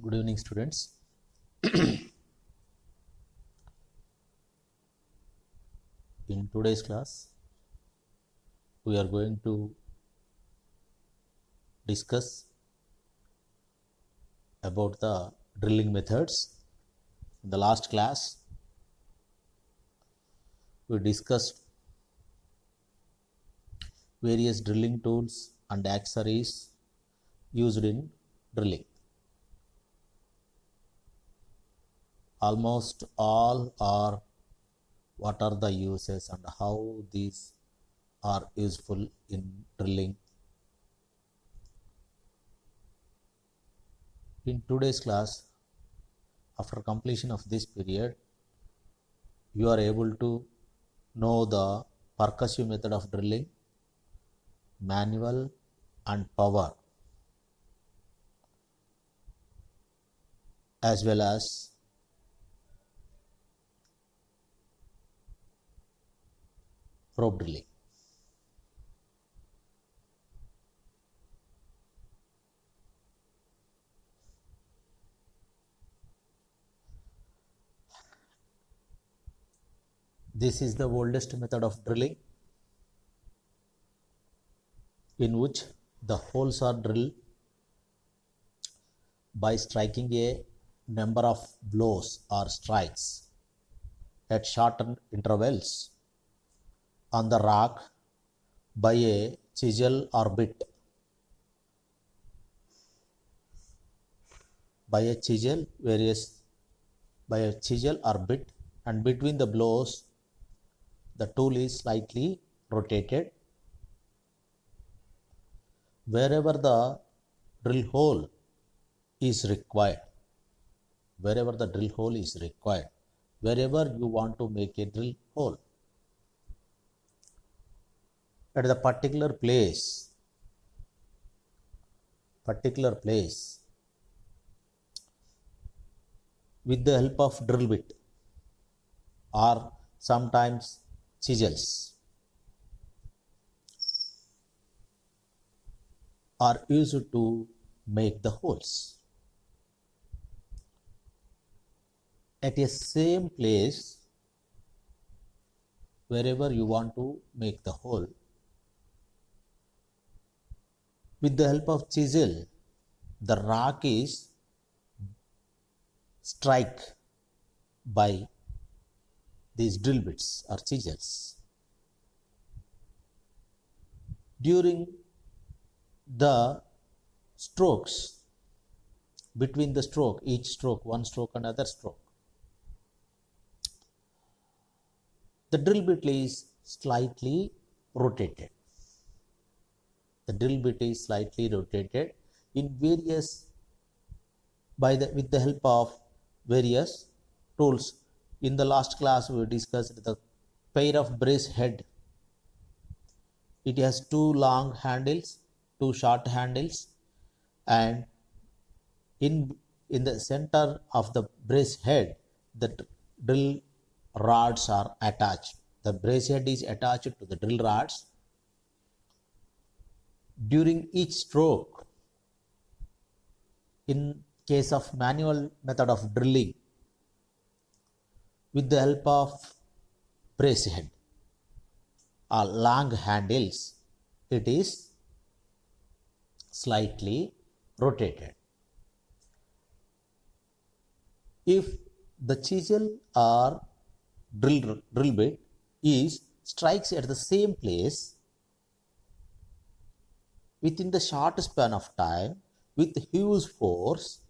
Good evening, students. In today's class, we are going to discuss about the drilling methods. In the last class, we discussed various drilling tools and accessories used in drilling. Almost all are what are the uses and how these are useful in drilling. In today's class, after completion of this period, you are able to know the percussive method of drilling, manual and power, as well as rope drilling. This is the oldest method of drilling, in which the holes are drilled by striking a number of blows or strikes at shortened intervals on the rock by a chisel or bit. By a chisel or bit, and between the blows, the tool is slightly rotated. Wherever the drill hole is required, wherever you want to make a drill hole, at the particular place, with the help of drill bit or sometimes chisels, are used to make the holes. At a same place, wherever you want to make the hole, with the help of chisel, the rock is struck by these drill bits or chisels. During the strokes, between the stroke, each stroke, one stroke, another stroke, the drill bit is slightly rotated. The drill bit is slightly rotated in various with the help of various tools. In the last class, we discussed the pair of brace head. It has two long handles, two short handles, and in the center of the brace head, the drill rods are attached. The brace head is attached to the drill rods. During each stroke, in case of manual method of drilling, with the help of brace head or long handles, it is slightly rotated. If the chisel or drill bit strikes at the same place within the short span of time with huge force,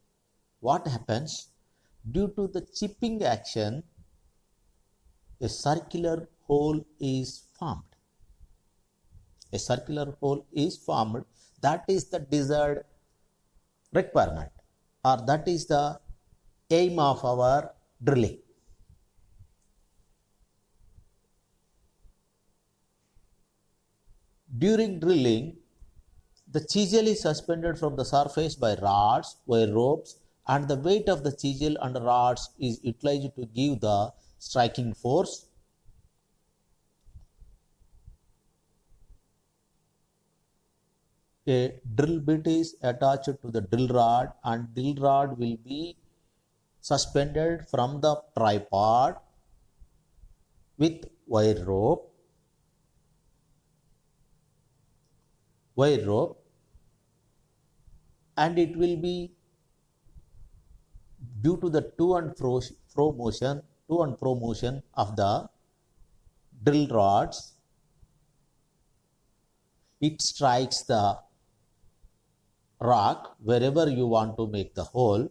what happens? Due to the chipping action, a circular hole is formed. A circular hole is formed. That is the desired requirement, or that is the aim of our drilling. During drilling, the chisel is suspended from the surface by rods, wire ropes, and the weight of the chisel and rods is utilized to give the striking force. a drill bit is attached to the drill rod, and drill rod will be suspended from the tripod with wire rope, and it will be, due to the to and fro motion of the drill rods, it strikes the rock wherever you want to make the hole.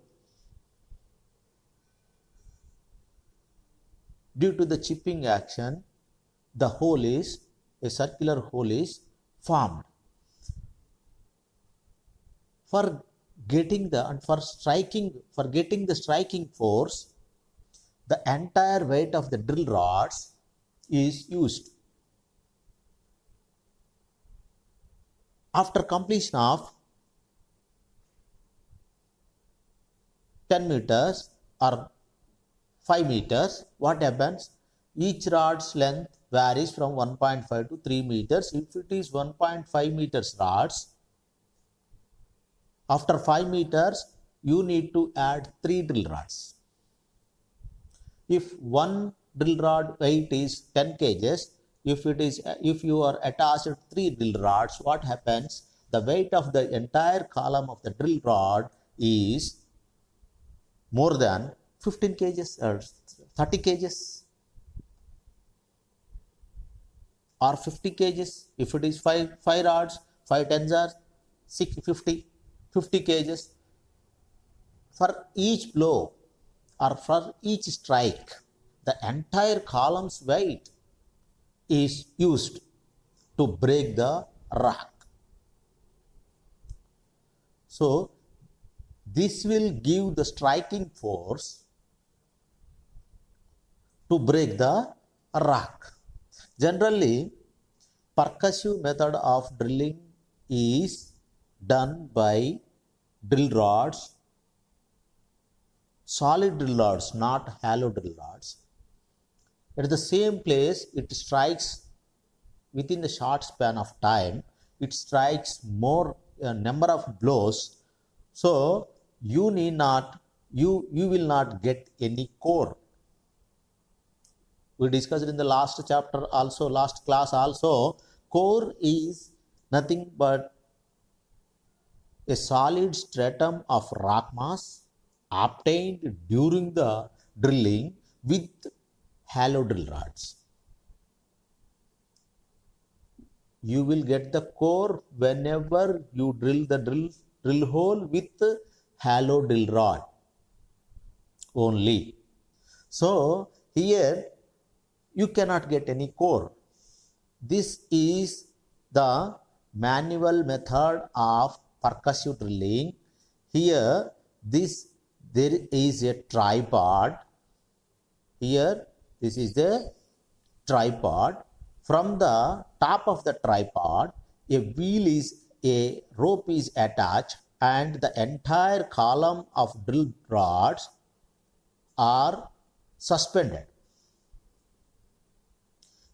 Due to the chipping action, the hole is, a circular hole is formed. For getting the striking force, the entire weight of the drill rods is used. After completion of 10 meters or 5 meters, what happens? Each rod's length varies from 1.5 to 3 meters. If it is 1.5 meters rods, after 5 meters, you need to add 3 drill rods. If one drill rod weight is 10 kgs, if you are attached 3 drill rods, what happens? The weight of the entire column of the drill rod is more than 15 kgs or 30 kgs or 50 kgs. If it is 5 rods, 5 tens are 50 kgs. For each blow or for each strike, the entire column's weight is used to break the rock. So this will give the striking force to break the rock. Generally, percussive method of drilling is done by drill rods, solid drill rods, not hollow drill rods. At the same place, it strikes within the short span of time. It strikes more number of blows. So you will not get any core. We discussed in the last class also, core is nothing but a solid stratum of rock mass obtained during the drilling with hollow drill rods. You will get the core whenever you drill the drill hole with hollow drill rod only. So here you cannot get any core. This is the manual method of percussive drilling. Here there is a tripod. Here this is the tripod. From the top of the tripod, a rope is attached, and the entire column of drill rods are suspended.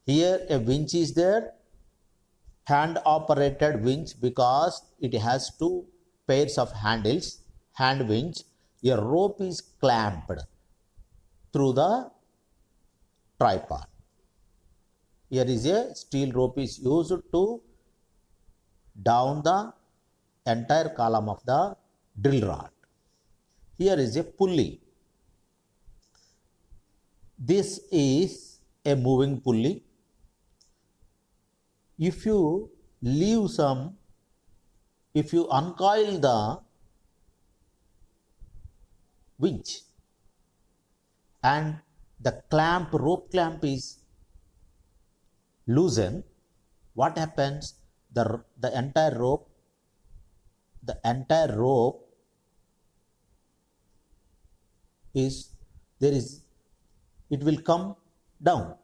Here a winch is there, hand operated winch, because it has 2 pairs of handles, hand winch. A rope is clamped through the tripod. Here is a steel rope is used to down the entire column of the drill rod. Here is a pulley. This is a moving pulley. If you uncoil the winch and the rope clamp is loosened, what happens? The entire rope it will come down.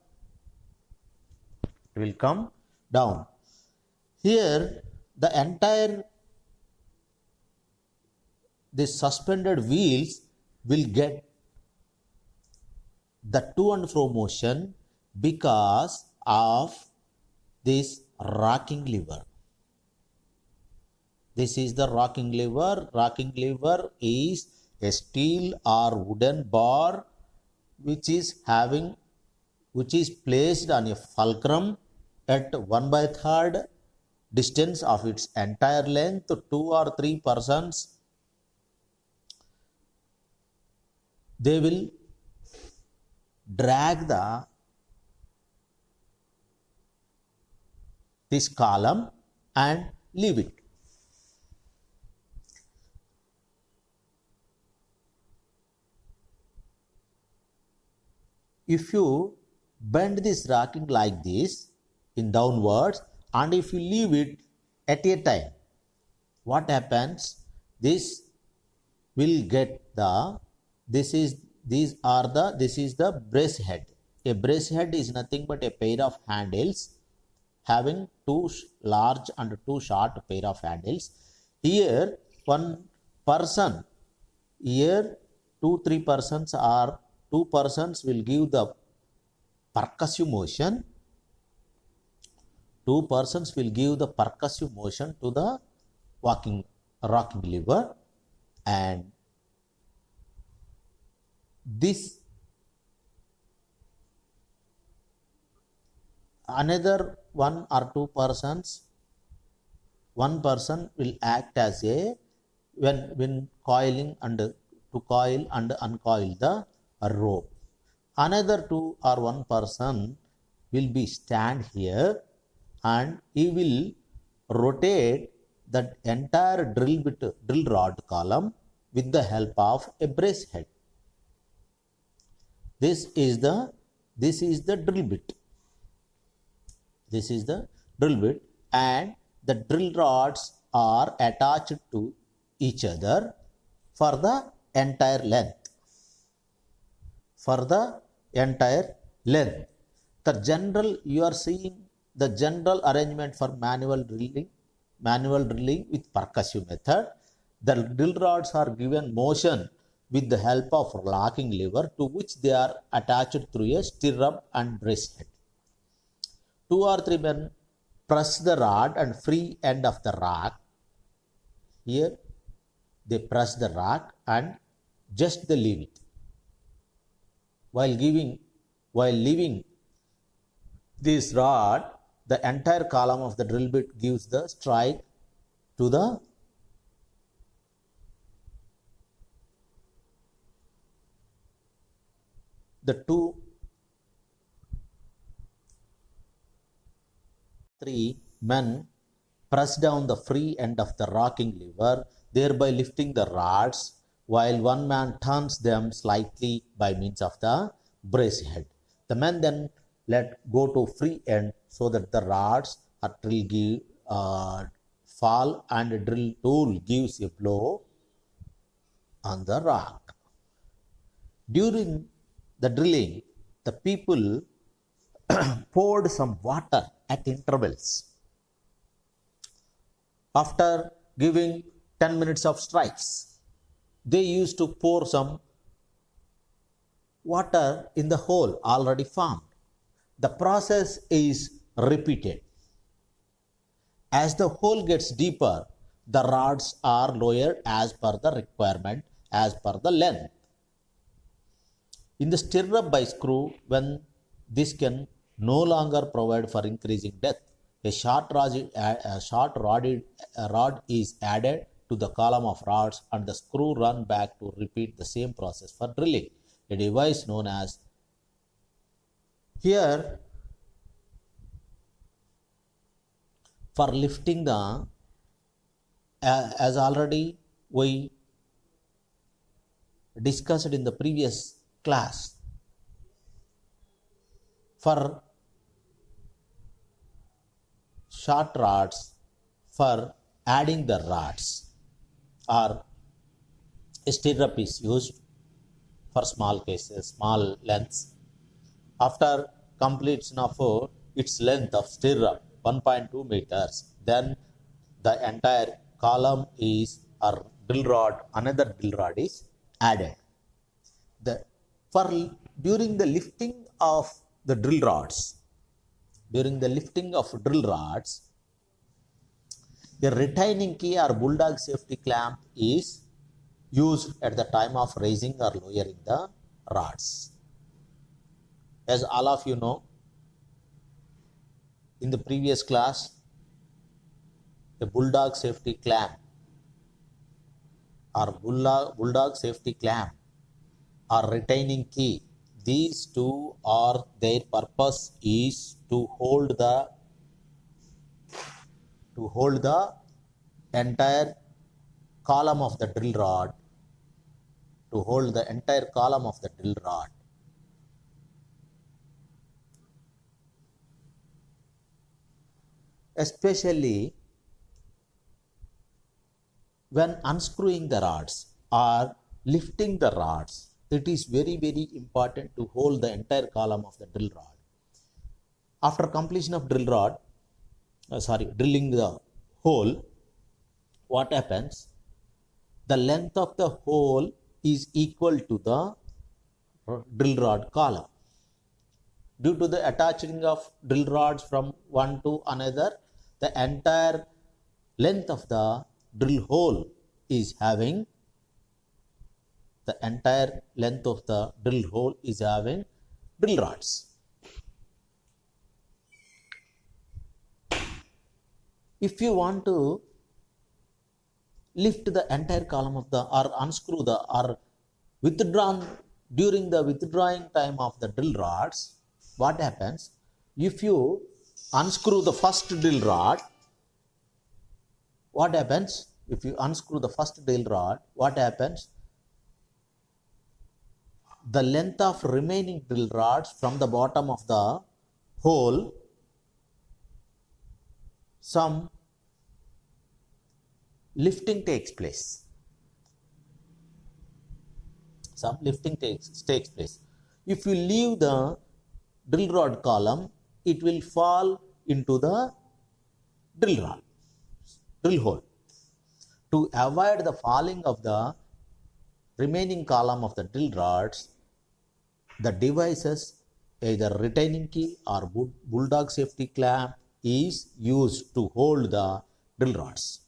It will come down. Here the suspended wheels will get the to and fro motion because of this rocking lever. This is the rocking lever. Rocking lever is a steel or wooden bar which is placed on a fulcrum at 1/3 distance of its entire length. 2 or 3 persons, they will drag this column and leave it. If you bend this rocking like this in downwards, and if you leave it at a time, what happens? This will get this is the brace head. A brace head is nothing but a pair of handles having two large and two short pair of handles. Here one person, here 2-3 persons or 2 persons will give the percussive motion. 2 persons will give the percussive motion to the rocking lever, and this another 1 or 2 persons, one person will act as a when coiling and to coil and uncoil the rope. Another 2 or 1 person will be stand here, and he will rotate that entire drill rod column with the help of a brace head. This is the drill bit. This is the drill bit, and the drill rods are attached to each other for the entire length. The general, you are seeing the general arrangement for manual drilling with percussive method. The drill rods are given motion with the help of locking lever, to which they are attached through a stirrup and brace head. 2 or 3 men press the rod and free end of the rock. Here they press the rock and just they leave it. While leaving this rod, the entire column of the drill bit gives the strike to the two 3 men press down the free end of the rocking lever, thereby lifting the rods, while one man turns them slightly by means of the brace head. The men then let go to free end so that the rods or drill fall, and the drill tool gives a blow on the rock. During the drilling, the people poured some water at intervals. After giving 10 minutes of strikes, they used to pour some water in the hole already formed. The process is repeated. As the hole gets deeper, the rods are lowered as per the requirement, as per the length. In the stirrup by screw, when this can no longer provide for increasing depth, a short rod is added to the column of rods, and the screw run back to repeat the same process for drilling. A device known as here for lifting the as already we discussed in the previous class, for short rods, for adding the rods, or stirrup is used for small cases, small lengths. After completion of its length of stirrup 1.2 meters, then the entire column is or drill rod, another drill rod is added. During the lifting of the drill rods, A retaining key or bulldog safety clamp is used at the time of raising or lowering the rods. As all of you know, in the previous class, a bulldog safety clamp or bulldog safety clamp or retaining key, these two are their purpose is to hold the entire column of the drill rod, especially when unscrewing the rods or lifting the rods. It is very, very important to hold the entire column of the drill rod. After completion of drilling the hole, what happens? The length of the hole is equal to the drill rod column. Due to the attaching of drill rods from one to another, the entire length of the drill hole is having drill rods. If you want to lift the entire column of the or unscrew the or withdrawn during the withdrawing time of the drill rods, what happens? If you unscrew the first drill rod, what happens? If you unscrew the first drill rod, what happens? The length of remaining drill rods from the bottom of the hole, some lifting takes place. If you leave the drill rod column, it will fall into the drill hole. To avoid the falling of the remaining column of the drill rods, the devices, either retaining key or bulldog safety clamp, is used to hold the drill rods.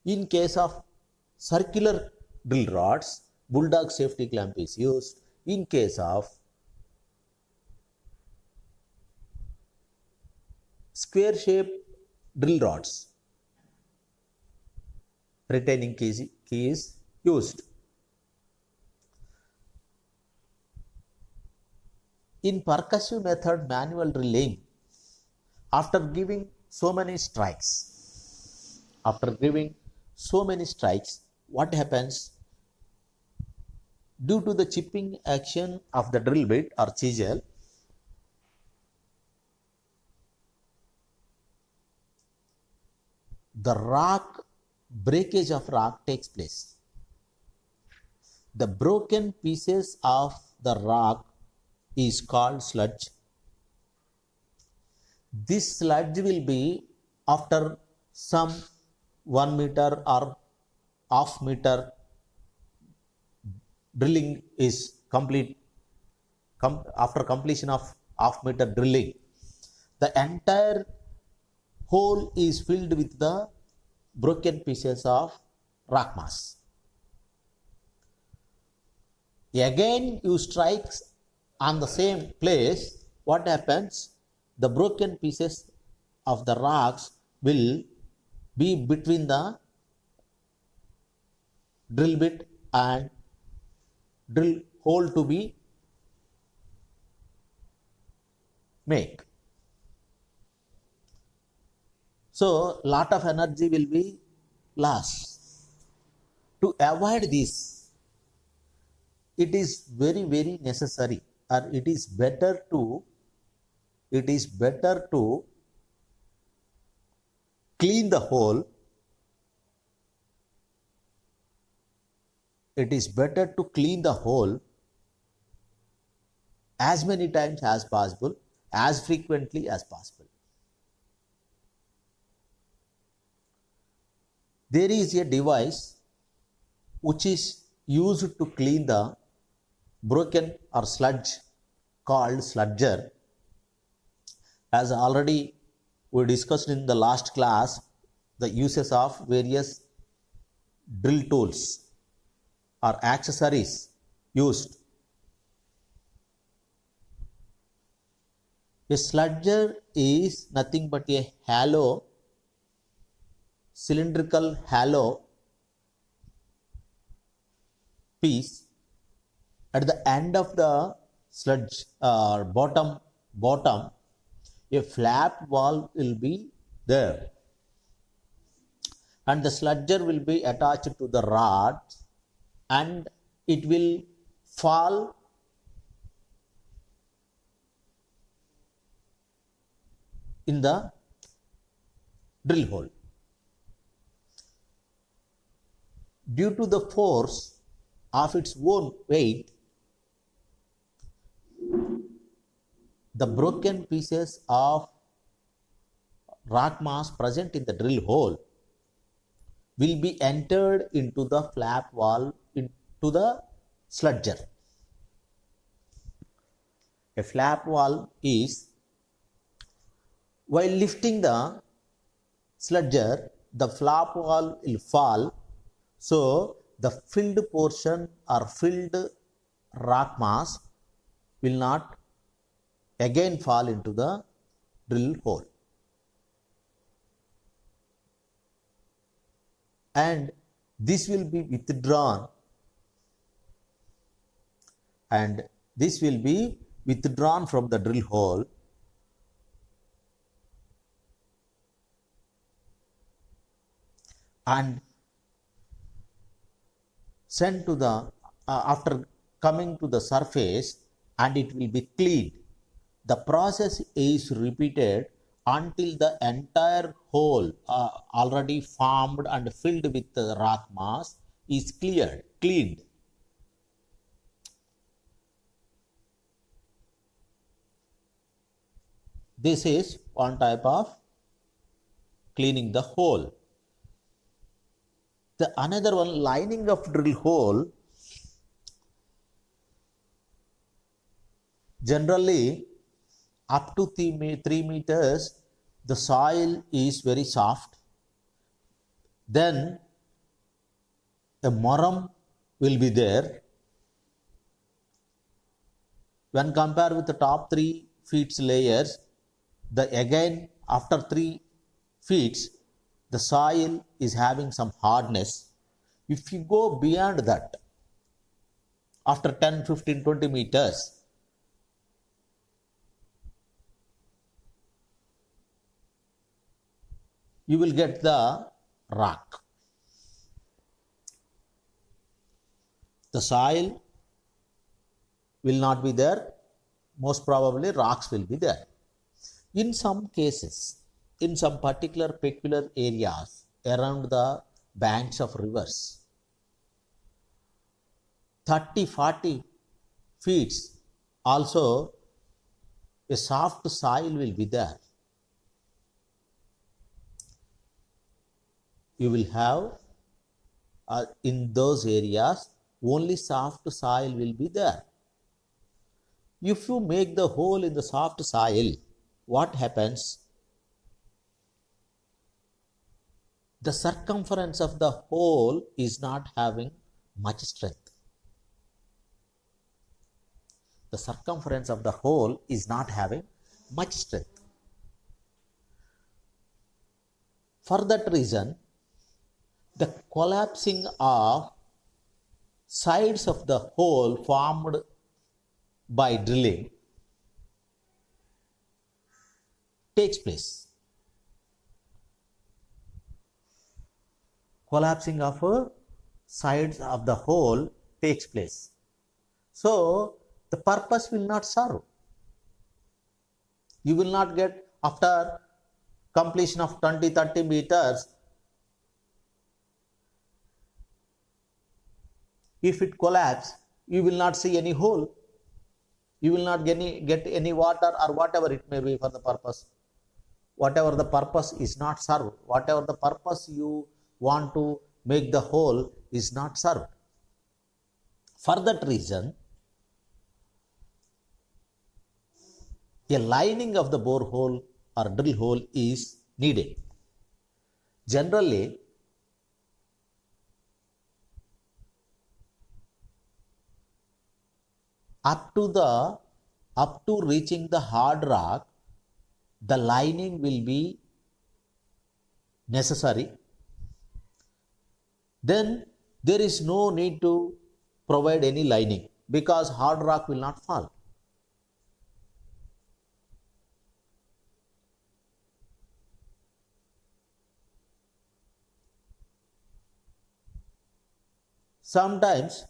In case of circular drill rods, bulldog safety clamp is used. In case of square shaped drill rods, retaining key is used. In percussive method manual drilling, after giving so many strikes, what happens? Due to the chipping action of the drill bit or chisel, the breakage of rock takes place. The broken pieces of the rock is called sludge. This sludge will be, after some 1 meter or half meter drilling is complete, after completion of half meter drilling, the entire hole is filled with the broken pieces of rock mass. Again you strike on the same place, what happens? The broken pieces of the rocks will be between the drill bit and drill hole to be made. So lot of energy will be lost. To avoid this, it is very, very necessary, or it is better to clean the hole. It is better to clean the hole as many times as possible, as frequently as possible. There is a device which is used to clean the broken or sludge called sludger. As already we discussed in the last class, the uses of various drill tools or accessories used. A sludger is nothing but a hollow, cylindrical hollow piece. At the end of the sludge bottom, a flap valve will be there, and the sludger will be attached to the rod, and it will fall in the drill hole. Due to the force of its own weight, the broken pieces of rock mass present in the drill hole will be entered into the flap valve into the sludger. A flap valve is, while lifting the sludger, the flap valve will fall, so the filled portion or filled rock mass will not again fall into the drill hole. And this will be withdrawn, from the drill hole, and sent to the after coming to the surface, and it will be cleaned. The process is repeated until the entire hole already formed and filled with the rock mass is cleaned. This is one type of cleaning the hole. The another one, lining of drill hole. Generally, up to 3 meters, the soil is very soft. Then a moram will be there. When compared with the top 3 feet layers, again after 3 feet, the soil is having some hardness. If you go beyond that, after 10, 15, 20 meters, you will get the rock. The soil will not be there. Most probably rocks will be there. In some cases, in some particular peculiar areas around the banks of rivers, 30, 40 feet also a soft soil will be there. You will have in those areas only soft soil will be there. If you make the hole in the soft soil, what happens? The circumference of the hole is not having much strength. The circumference of the hole is not having much strength. For that reason, the collapsing of sides of the hole formed by drilling takes place. Collapsing of sides of the hole takes place. So the purpose will not serve. You will not get, after completion of 20, 30 meters, if it collapses, you will not see any hole. You will not get any water or whatever it may be for the purpose. Whatever the purpose is not served. Whatever the purpose you want to make the hole is not served. For that reason, a lining of the borehole or drill hole is needed. Generally, up to reaching the hard rock, the lining will be necessary. Then there is no need to provide any lining because hard rock will not fall. Sometimes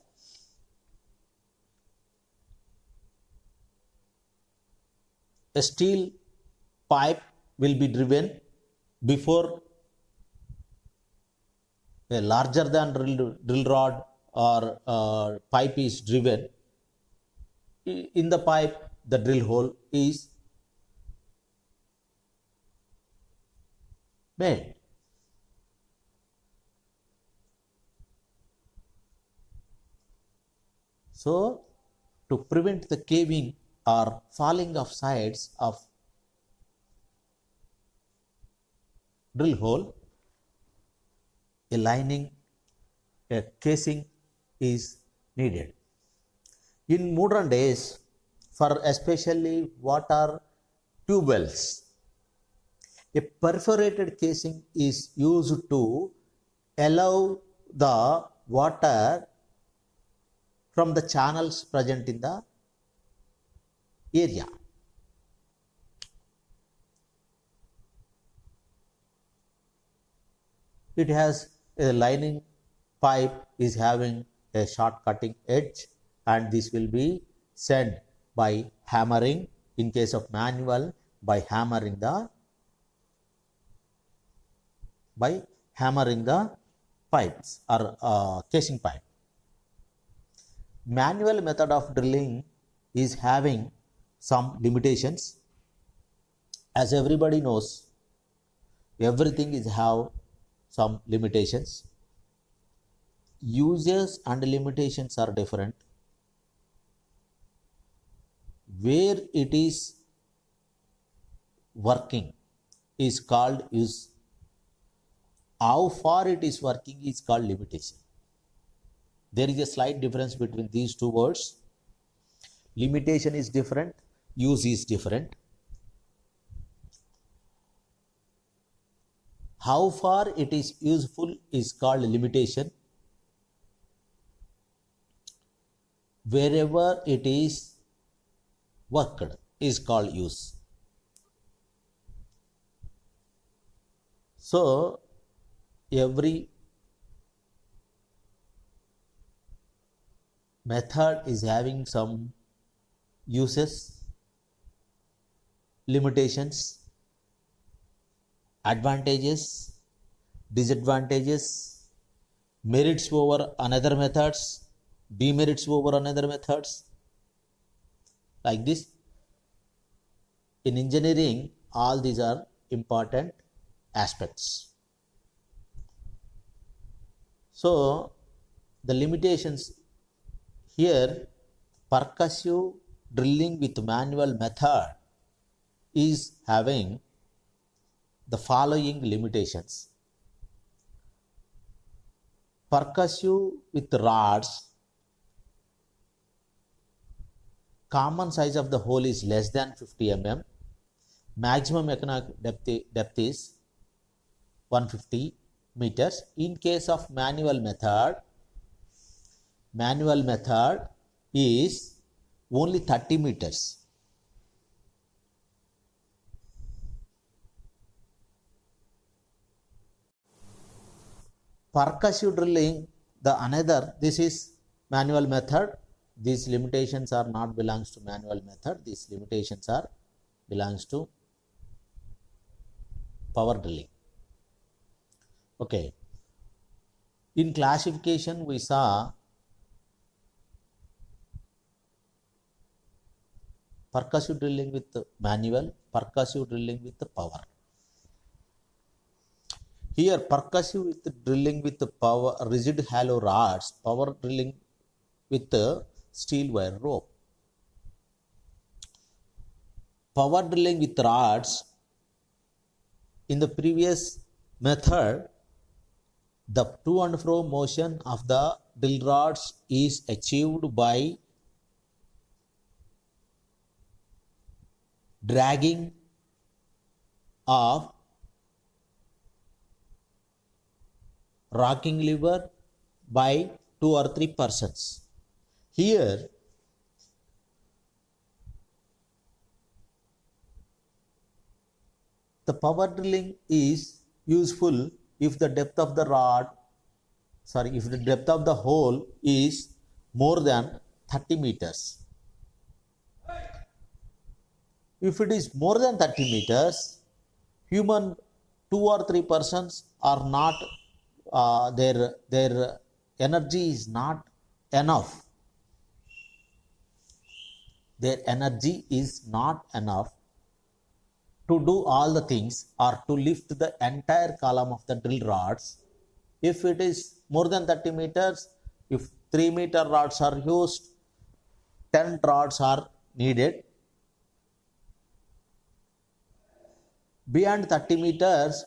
a steel pipe will be driven before a larger than drill rod or pipe is driven. In the pipe, the drill hole is made. So, to prevent the caving or falling of sides of drill hole, a lining, a casing is needed. In modern days, for especially water tube wells, a perforated casing is used to allow the water from the channels present in the area. It has a lining pipe is having a short cutting edge, and this will be sent by hammering. In case of manual, by hammering the pipes or casing pipe. Manual method of drilling is having some limitations. As everybody knows, everything is have some limitations. Uses and limitations are different. Where it is working is called use. How far it is working is called limitation. There is a slight difference between these two words. Limitation is different, use is different. How far it is useful is called limitation. Wherever it is worked is called use. So, every method is having some uses, limitations, advantages, disadvantages, merits over another methods, demerits over another methods. Like this, in engineering, all these are important aspects. So, the limitations here, percussive drilling with manual method is having the following limitations. Percussive with rods, common size of the hole is less than 50 mm. Maximum economic depth is 150 meters. In case of manual method is only 30 meters. Percussive drilling, this is manual method. These limitations are not belongs to manual method. These limitations are belongs to power drilling. Okay. In classification, we saw percussive drilling with manual, percussive drilling with power. Here, percussive with drilling with power, rigid hollow rods, power drilling with steel wire rope. Power drilling with rods, in the previous method, the to and fro motion of the drill rods is achieved by dragging of rocking lever by 2 or 3 persons. Here the power drilling is useful if the depth of the hole is more than 30 meters. If it is more than 30 meters, human 2 or 3 persons are not, their energy is not enough. Their energy is not enough to do all the things or to lift the entire column of the drill rods. If it is more than 30 meters, if 3-meter rods are used, 10 rods are needed. Beyond 30 meters,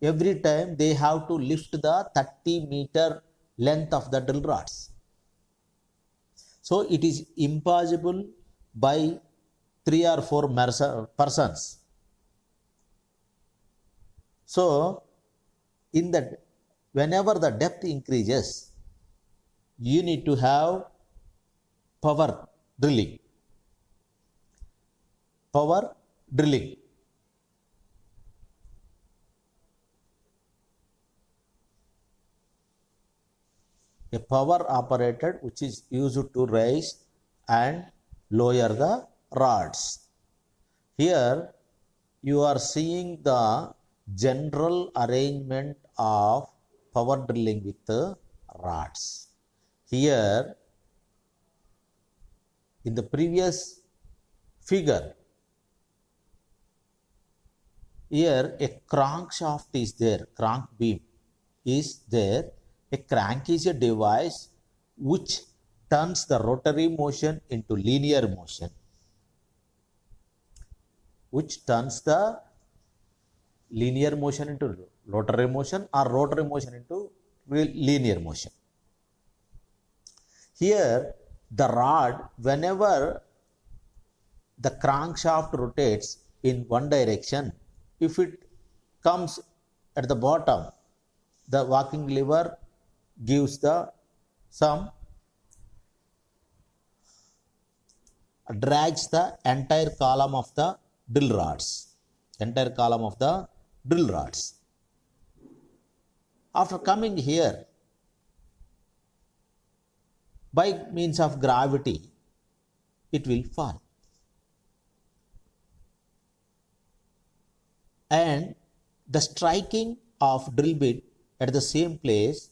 every time they have to lift the 30-meter length of the drill rods. So it is impossible by 3 or 4 persons. So in that, whenever the depth increases, you need to have power drilling. Power drilling. A power operated which is used to raise and lower the rods. Here you are seeing the general arrangement of power drilling with the rods. Here in the previous figure, here a crankshaft is there, crank beam is there. A crank is a device which turns the rotary motion into linear motion, which turns the linear motion into rotary motion or rotary motion into linear motion. Here the rod, whenever the crankshaft rotates in one direction, if it comes at the bottom, the walking lever gives the drags the entire column of the drill rods. After coming here, by means of gravity, it will fall. And the striking of drill bit at the same place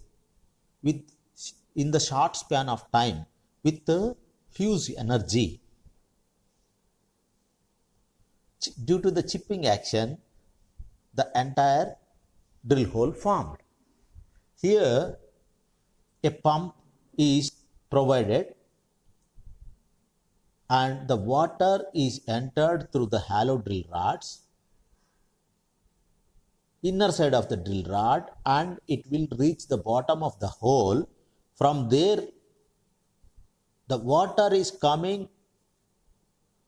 in the short span of time with the huge energy. Due to the chipping action, the entire drill hole formed. Here a pump is provided and the water is entered through the hollow drill rods, inner side of the drill rod, and it will reach the bottom of the hole. From there the water is coming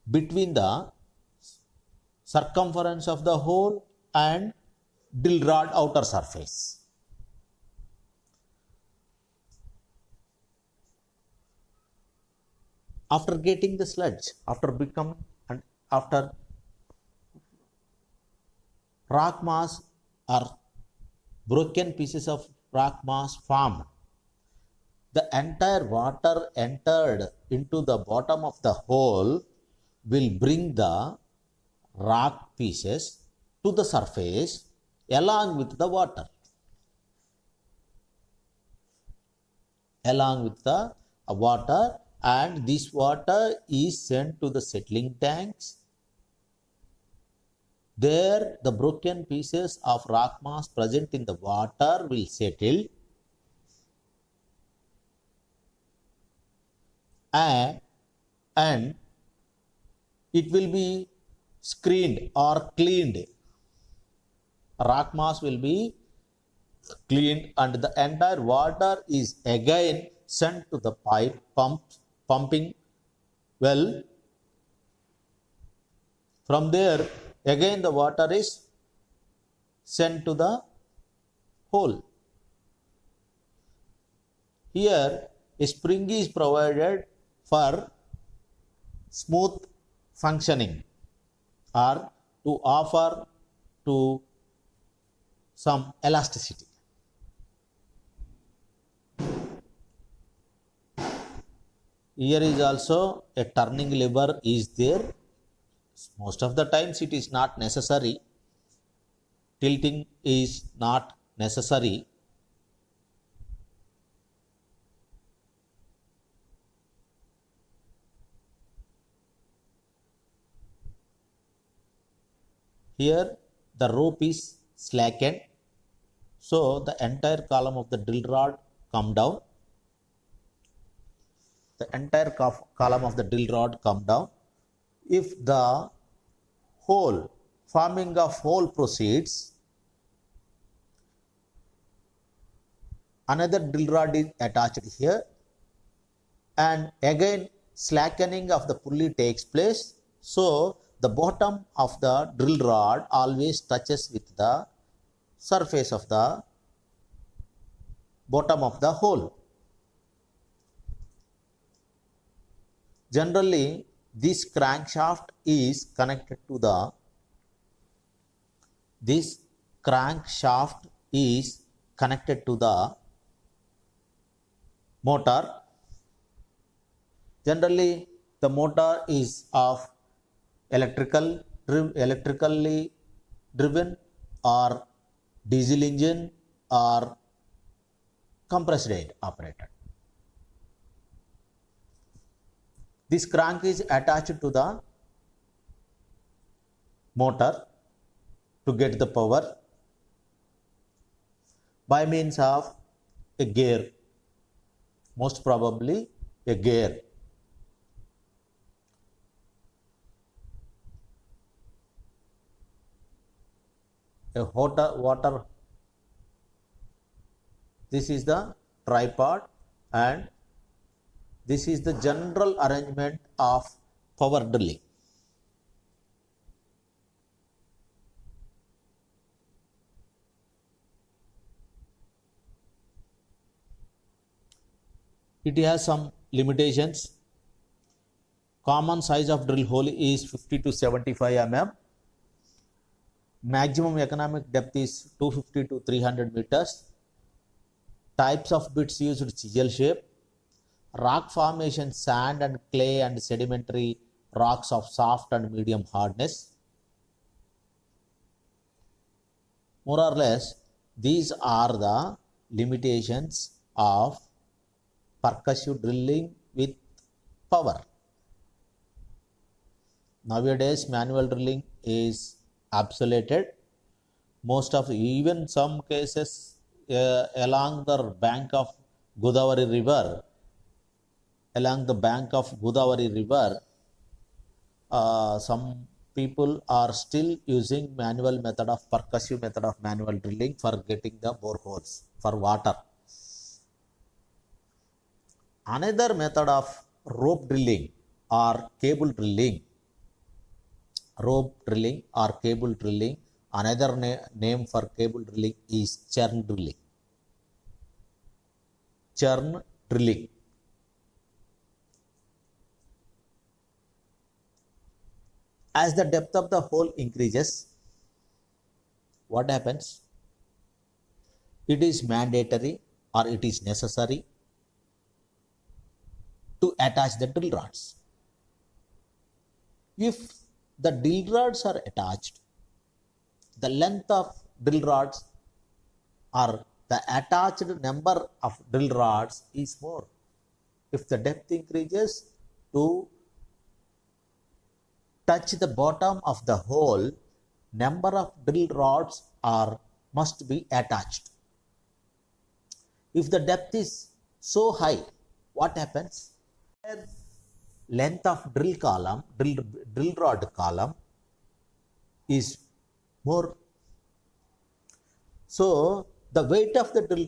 between the circumference of the hole and drill rod outer surface. After getting the sludge, after rock mass or broken pieces of rock mass formed, the entire water entered into the bottom of the hole will bring the rock pieces to the surface along with the water. And this water is sent to the settling tanks. There the broken pieces of rock mass present in the water will settle and it will be screened or cleaned. Rock mass will be cleaned, and the entire water is again sent to the pipe pumping well. From there, again the water is sent to the hole. Here, a spring is provided for smooth functioning or to offer to some elasticity. Here is also a turning lever is there. Most of the times it is not necessary. Tilting is not necessary. Here the rope is slackened, so the entire column of the drill rod come down. The entire column of the drill rod come down. If the forming of hole proceeds, another drill rod is attached here, and again slackening of the pulley takes place. So the bottom of the drill rod always touches with the surface of the bottom of the hole. Generally, this crankshaft is connected to the motor. Generally, the motor is of electrically driven or diesel engine or compressed air operated. This crank is attached to the motor to get the power by means of a gear, most probably a gear. A water. This is the tripod, and this is the general arrangement of power drilling. It has some limitations. Common size of drill hole is 50 to 75 mm. Maximum economic depth is 250 to 300 meters. Types of bits used: chisel shape, rock formation, sand and clay and sedimentary rocks of soft and medium hardness. More or less, these are the limitations of percussive drilling with power. Nowadays, manual drilling is obsoleted. Most of, even some cases along the bank of Godavari river, some people are still using percussive method of manual drilling for getting the boreholes for water. Another method of rope drilling or cable drilling. Another name for cable drilling is churn drilling. As the depth of the hole increases, what happens? It is mandatory or it is necessary to attach the drill rods. If the drill rods are attached, the length of drill rods or the attached number of drill rods is more. If the depth increases, to touch the bottom of the hole, number of drill rods must be attached. If the depth is so high, what happens? Length of drill rod column is more. So the weight of the drill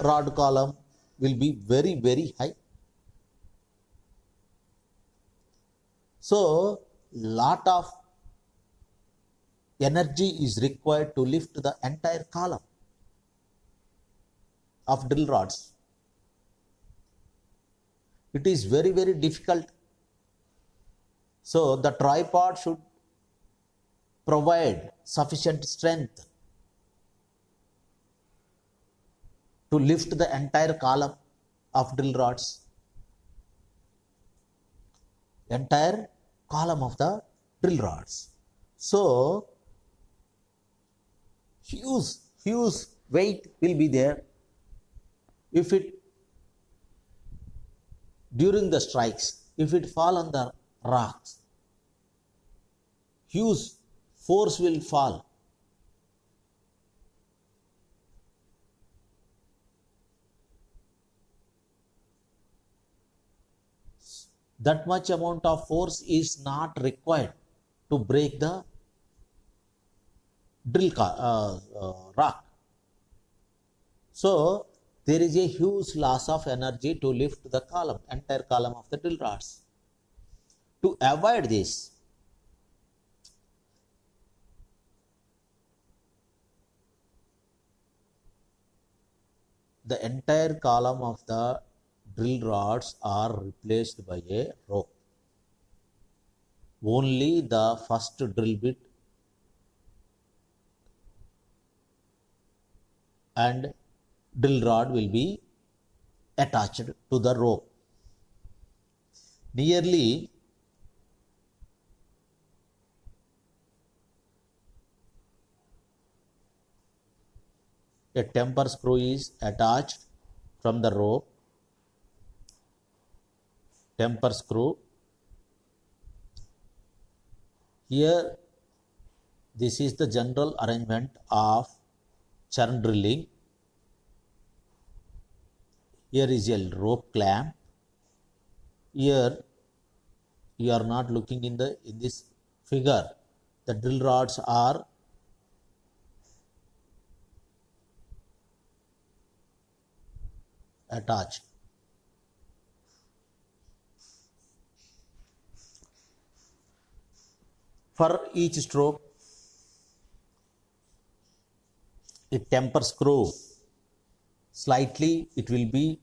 rod column will be very, very high. So, lot of energy is required to lift the entire column of drill rods. It is very, very difficult. So, the tripod should provide sufficient strength to lift the entire column of drill rods. Entire column of the drill rods. So, huge weight will be there. If it, during the strikes, if it fall on the rocks, huge force will fall. That much amount of force is not required to break the rock. So, there is a huge loss of energy to lift the column, entire column of the drill rods. To avoid this, the entire column of the drill rods are replaced by a rope. Only the first drill bit and drill rod will be attached to the rope. Nearly a temper screw is attached from the rope. Temper screw. Here, this is the general arrangement of churn drilling. Here is a rope clamp. Here, you are not looking in this figure. The drill rods are attached. For each stroke, a temper screw slightly it will be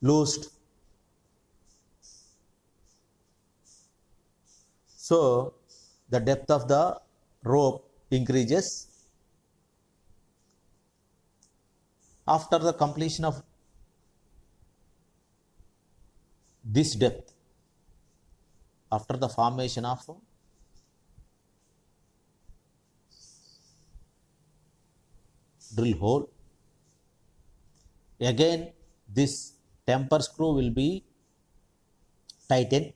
loosed. So, the depth of the rope increases. After the completion of this depth, after the formation of drill hole, again this temper screw will be tightened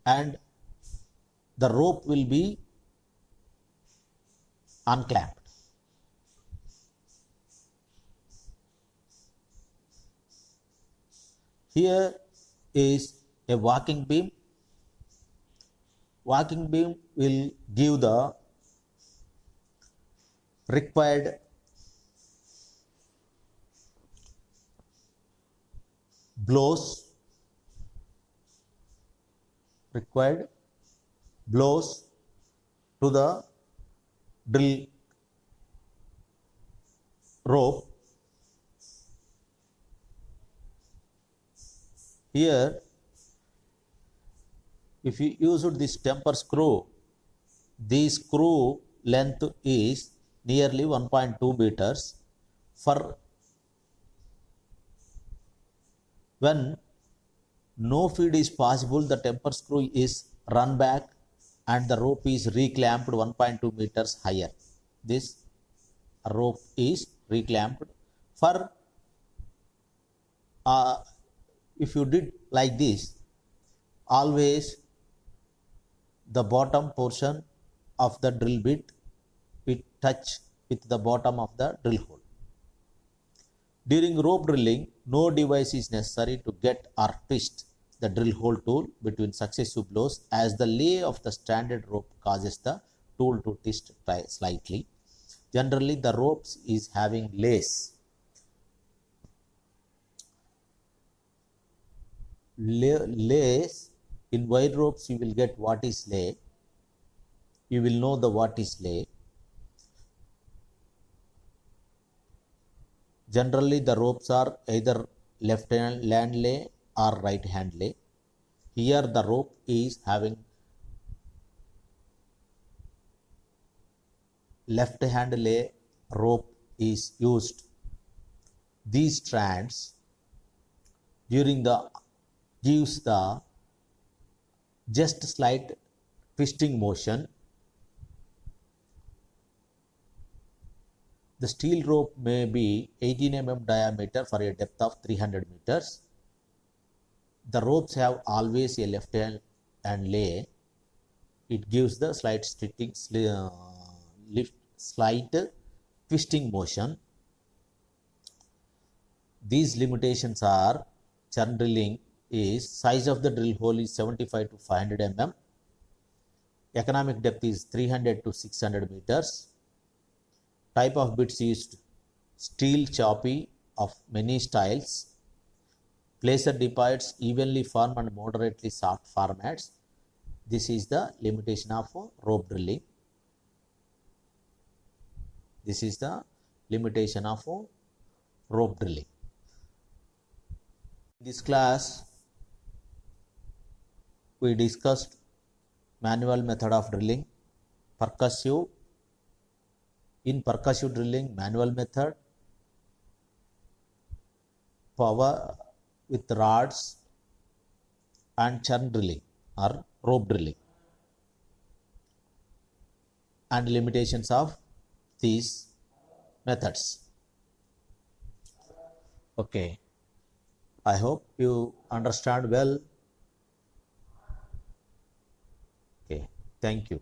and the rope will be unclamped. Here is a walking beam. Walking beam will give the required blows to the drill rope. Here, if you use this temper screw, the screw length is nearly 1.2 meters. For when no feed is possible, the temper screw is run back and the rope is reclamped 1.2 meters higher. This rope is reclamped. For if you did like this, always the bottom portion of the drill bit will touch with the bottom of the drill hole. During rope drilling, no device is necessary to get or twist the drill hole tool between successive blows, as the lay of the standard rope causes the tool to twist slightly. Generally the ropes is having lace. Lace in wire ropes, you will get what is lay. You will know the what is lay. Generally the ropes are either left hand lay or right hand lay. Here the rope is having left hand lay rope is used. These strands during the gives the just slight twisting motion. The steel rope may be 18 mm diameter for a depth of 300 meters. The ropes have always a left hand lay. It gives the slight twisting motion. These limitations are: churn drilling is size of the drill hole is 75 to 500 mm. Economic depth is 300 to 600 meters. Type of bits used: steel choppy of many styles, placer dipioids, evenly firm and moderately soft formats. This is the limitation of rope drilling. This is the limitation of rope drilling. In this class, we discussed manual method of drilling, percussive. In percussive drilling, manual method, power with rods, and churn drilling or rope drilling, and limitations of these methods. Okay, I hope you understand well. Okay, thank you.